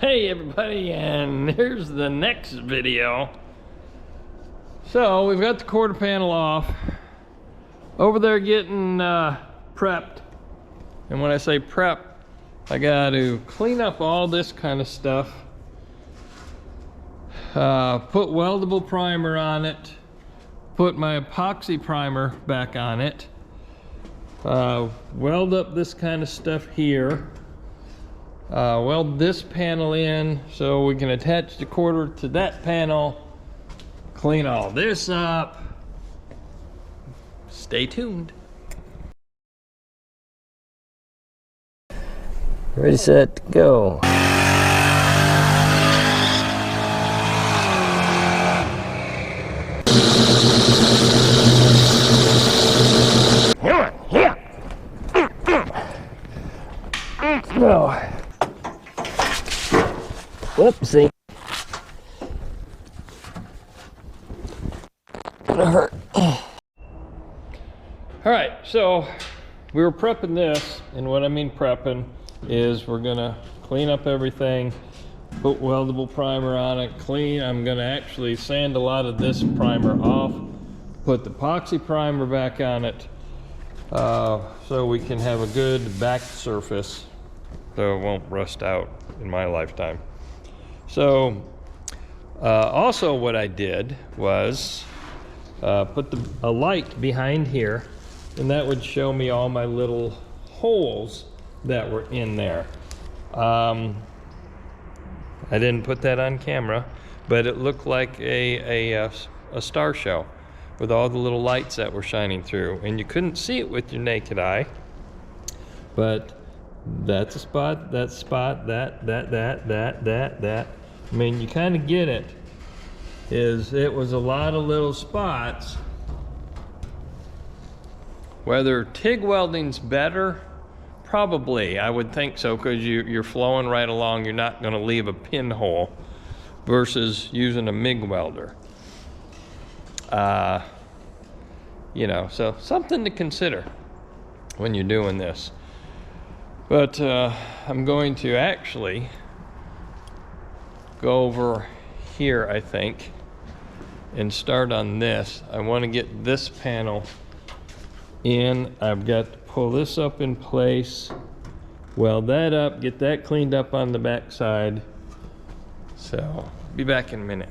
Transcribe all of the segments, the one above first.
Hey everybody, and here's the next video. So we've got the quarter panel off. Over there getting prepped. And when I say prep, I got to clean up all this kind of stuff. Put weldable primer on it. Put my epoxy primer back on it. Weld up this kind of stuff here. Weld this panel in so we can attach the quarter to that panel. Clean all this up. Stay tuned. Ready, set, go. No. Whoopsie. Gonna hurt. Alright, so we were prepping this, and what I mean prepping is we're gonna clean up everything, put weldable primer on it, I'm gonna actually sand a lot of this primer off, put the epoxy primer back on it, so we can have a good back surface so it won't rust out in my lifetime. So also what I did was put a light behind here, and that would show me all my little holes that were in there. I didn't put that on camera, but it looked like a star show with all the little lights that were shining through, and you couldn't see it with your naked eye, but that's a spot, that spot, that. I mean, you kind of get it. It was a lot of little spots. Whether TIG welding's better, probably, I would think so, because you're flowing right along, you're not going to leave a pinhole, versus using a MIG welder. You know, so something to consider when you're doing this. But I'm going to actually go over here, I think, and start on this. I want to get this panel in. I've got to pull this up in place, weld that up, get that cleaned up on the back side. So, be back in a minute.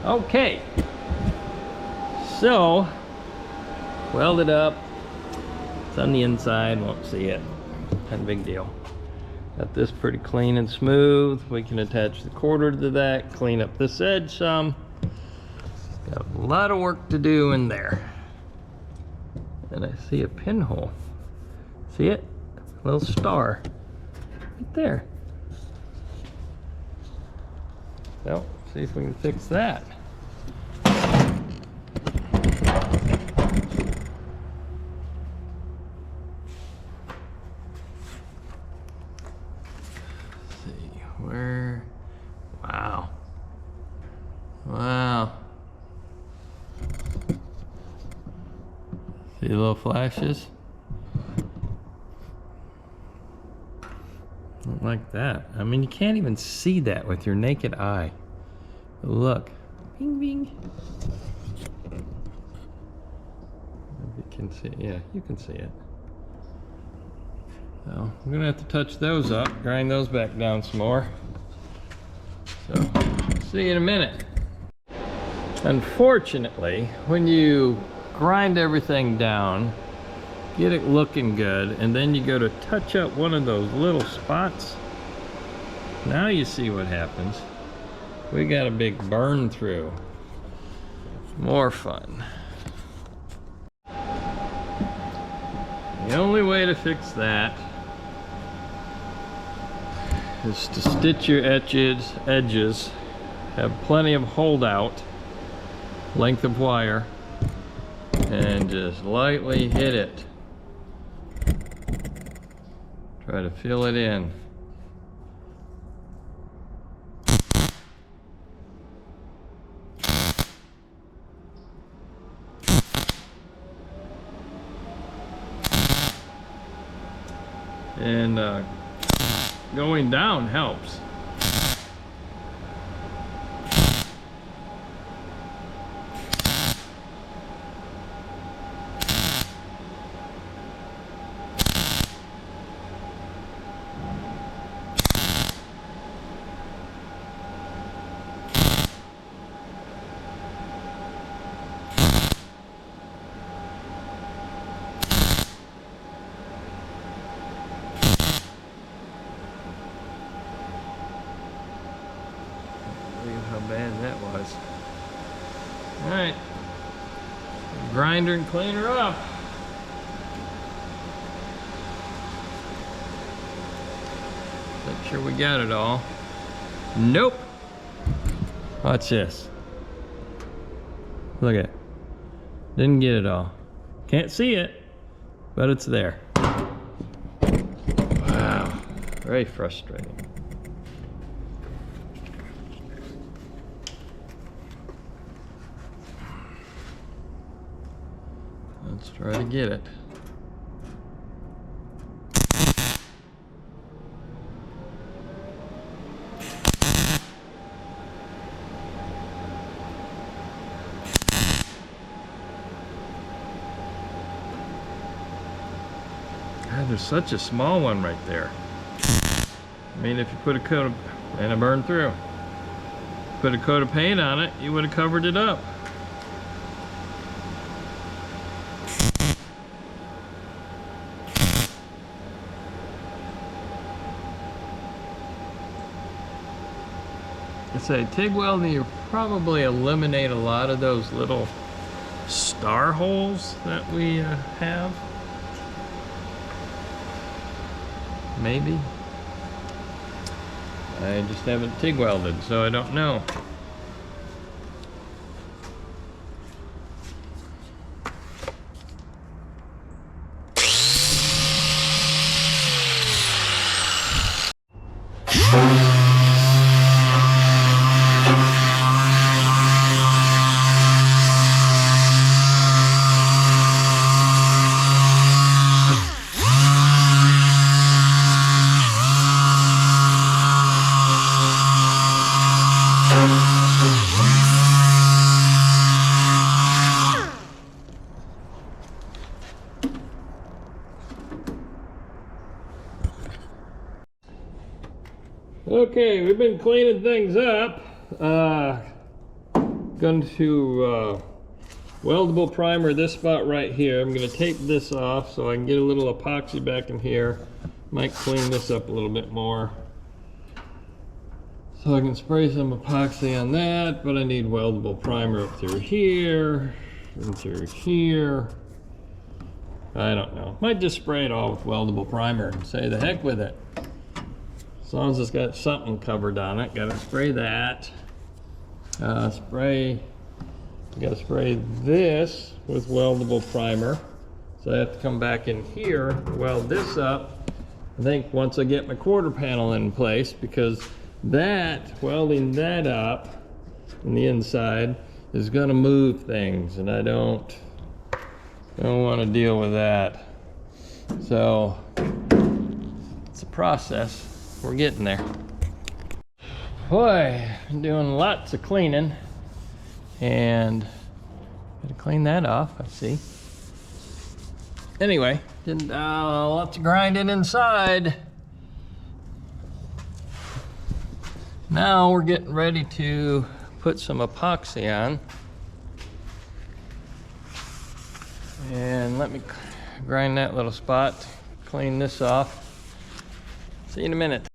Okay, so weld it up. It's on the inside, won't see it. Not a big deal. Got this pretty clean and smooth. We can attach the quarter to that, clean up this edge some. Got a lot of work to do in there. And I see a pinhole. See it? A little star right there. So, see if we can fix that. Where? Wow. Wow. See the little flashes? Not like that. I mean, you can't even see that with your naked eye. But look. Bing, bing. If you can see it. Yeah, you can see it. So I'm gonna have to touch those up, grind those back down some more. So, see you in a minute. Unfortunately, when you grind everything down, get it looking good, and then you go to touch up one of those little spots, now you see what happens. We got a big burn through. More fun. The only way to fix that is to stitch your edges, have plenty of holdout, length of wire, and just lightly hit it. Try to fill it in. And going down helps. How bad that was. Alright. Grinder and clean her up. Make sure we got it all. Nope. Watch this. Look at it. Didn't get it all. Can't see it, but it's there. Wow. Very frustrating. Let's try to get it. God, there's such a small one right there. I mean, if you put a coat of, and it burned through. Put a coat of paint on it, you would have covered it up. I say TIG welding, you probably eliminate a lot of those little star holes that we have. Maybe. I just haven't TIG welded, so I don't know. Okay, we've been cleaning things up. Got going to weldable primer this spot right here. I'm going to tape this off so I can get a little epoxy back in here. Might clean this up a little bit more. So I can spray some epoxy on that, but I need weldable primer up through here and through here. I don't know. Might just spray it all with weldable primer and say the heck with it. As long as it's got something covered on it. Gotta spray that. Gotta spray this with weldable primer. So I have to come back in here, weld this up. I think once I get my quarter panel in place, because welding that up on the inside is gonna move things, and I don't want to deal with that. So it's a process. We're getting there. Boy, I'm doing lots of cleaning, and gotta clean that off, I see. Anyway, did lots of grinding inside. Now we're getting ready to put some epoxy on. And let me grind that little spot, clean this off. See you in a minute.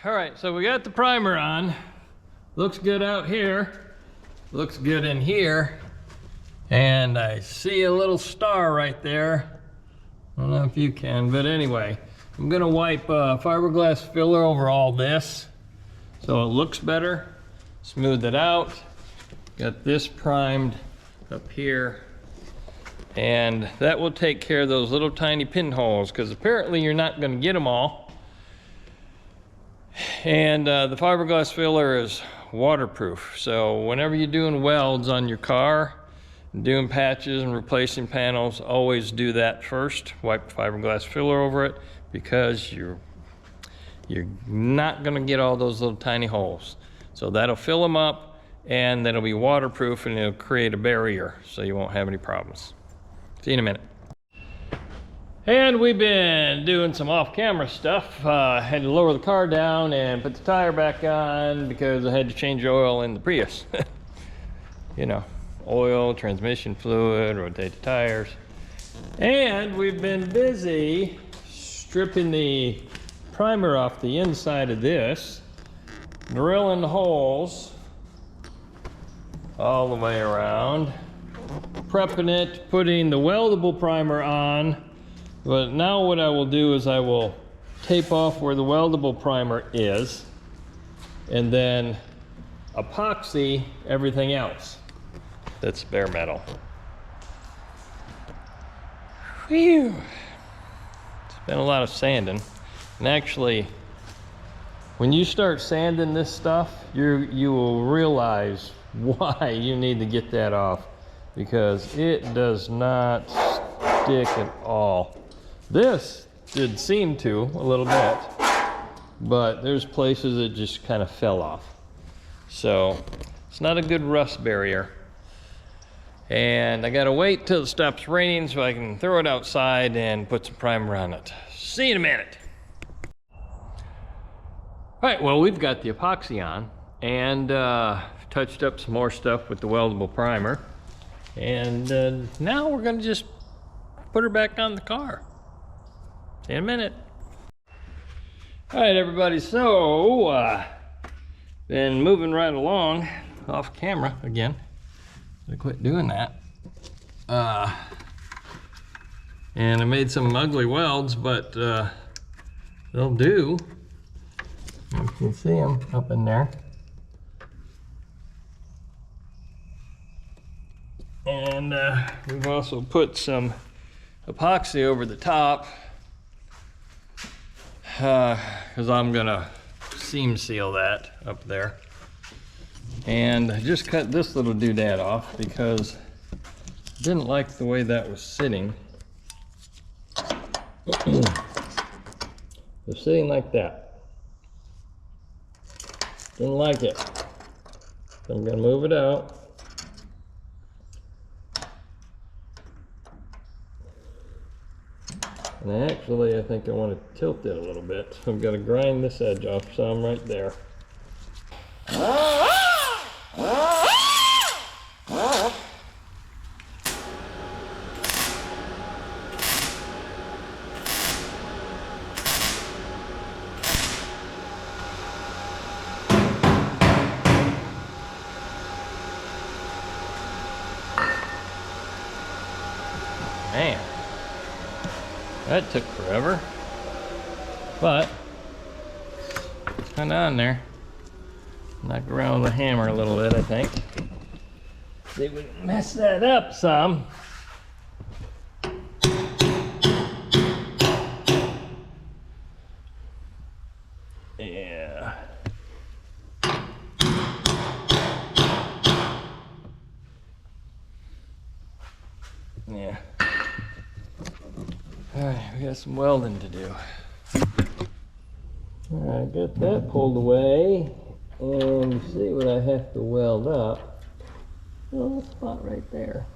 All right, so we got the primer on. Looks good out here. Looks good in here. And I see a little star right there. I don't know if you can, but anyway, I'm gonna wipe fiberglass filler over all this so it looks better. Smooth it out. Got this primed up here. And that will take care of those little tiny pinholes, because apparently you're not going to get them all. And the fiberglass filler is waterproof. So whenever you're doing welds on your car, doing patches and replacing panels, always do that first. Wipe fiberglass filler over it, because you're not going to get all those little tiny holes. So that'll fill them up, and that'll be waterproof, and it'll create a barrier so you won't have any problems. See you in a minute. And we've been doing some off-camera stuff. Had to lower the car down and put the tire back on because I had to change oil in the Prius. You know, oil, transmission fluid, rotate the tires. And we've been busy stripping the primer off the inside of this, drilling the holes all the way around, prepping it, putting the weldable primer on. But now what I will do is I will tape off where the weldable primer is, and then epoxy everything else that's bare metal. Whew. It's been a lot of sanding. And actually, when you start sanding this stuff, you will realize why you need to get that off, because it does not stick at all. This did seem to a little bit, but there's places it just kind of fell off. So it's not a good rust barrier. And I gotta wait till it stops raining so I can throw it outside and put some primer on it. See you in a minute. All right, well, we've got the epoxy on, and touched up some more stuff with the weldable primer. And now we're gonna just put her back on the car. See you in a minute. All right, everybody, so been moving right along off camera again. I quit doing that. And I made some ugly welds, but they'll do. You can see them up in there. And we've also put some epoxy over the top, because I'm gonna seam seal that up there. And I just cut this little doodad off because I didn't like the way that was sitting. It was sitting like that. Didn't like it. So I'm gonna move it out. And actually, I think I want to tilt it a little bit. So I'm gonna grind this edge off some right there. That took forever, but it's kind of on there. Knock around with a hammer a little bit, I think. See if we can mess that up some. Yeah. Yeah. Alright, we got some welding to do. Alright, got that pulled away. And you see what I have to weld up. A little spot right there.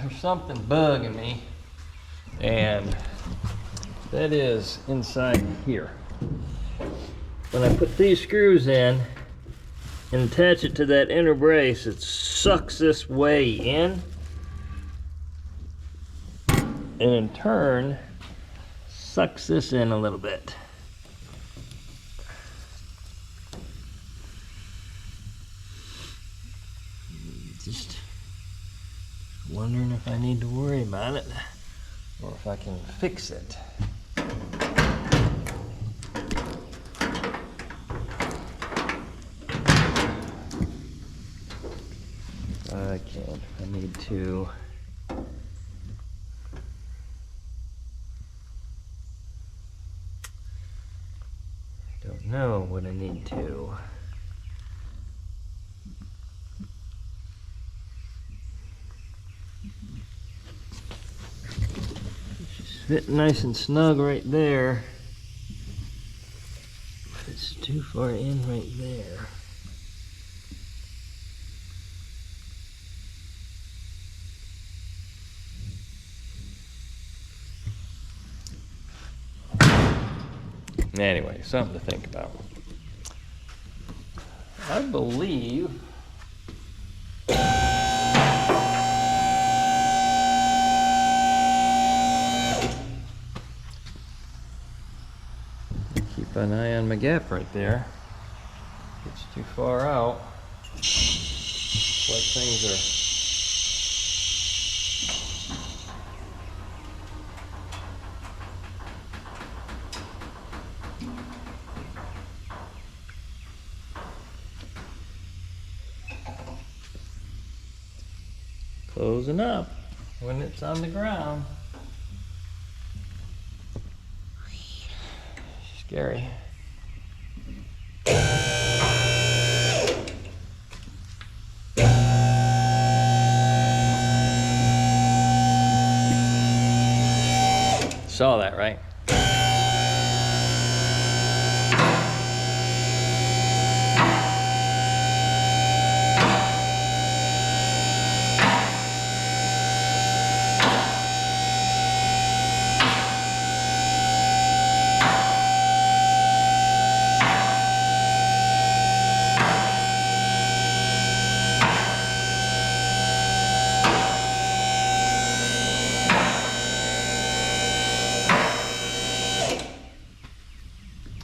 There's something bugging me, and that is inside here. When I put these screws in and attach it to that inner brace, it sucks this way in, and in turn sucks this in a little bit. Just wondering if I need to worry about it or if I can fix it. I can't. I need to. Don't know what I need to. Fitting nice and snug right there, but it's too far in right there. Anyway, something to think about. I believe keep an eye on my gap right there. It's too far out. Looks like things are closing up when it's on the ground. Scary. Saw that, right?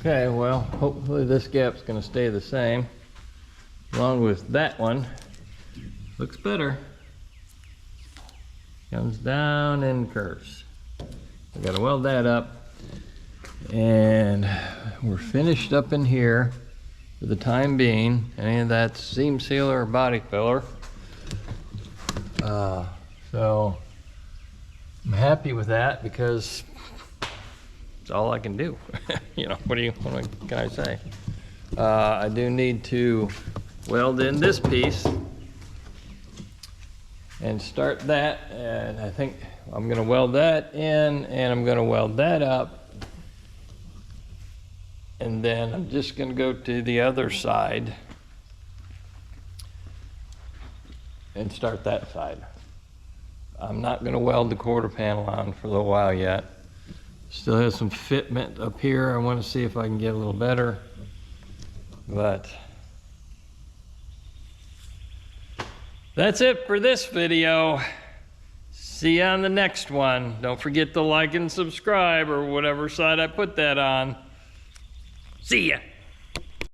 Okay, well, hopefully this gap's going to stay the same, along with that one. Looks better. Comes down and curves. I got to weld that up, and we're finished up in here for the time being. Any of that seam sealer or body filler. So I'm happy with that because it's all I can do. You know, what can I say? I do need to weld in this piece and start that, and I think I'm going to weld that in, and I'm going to weld that up, and then I'm just going to go to the other side and start that side. I'm not gonna weld the quarter panel on for a little while yet. Still has some fitment up here. I wanna see if I can get a little better, but that's it for this video. See you on the next one. Don't forget to like and subscribe or whatever side I put that on. See ya.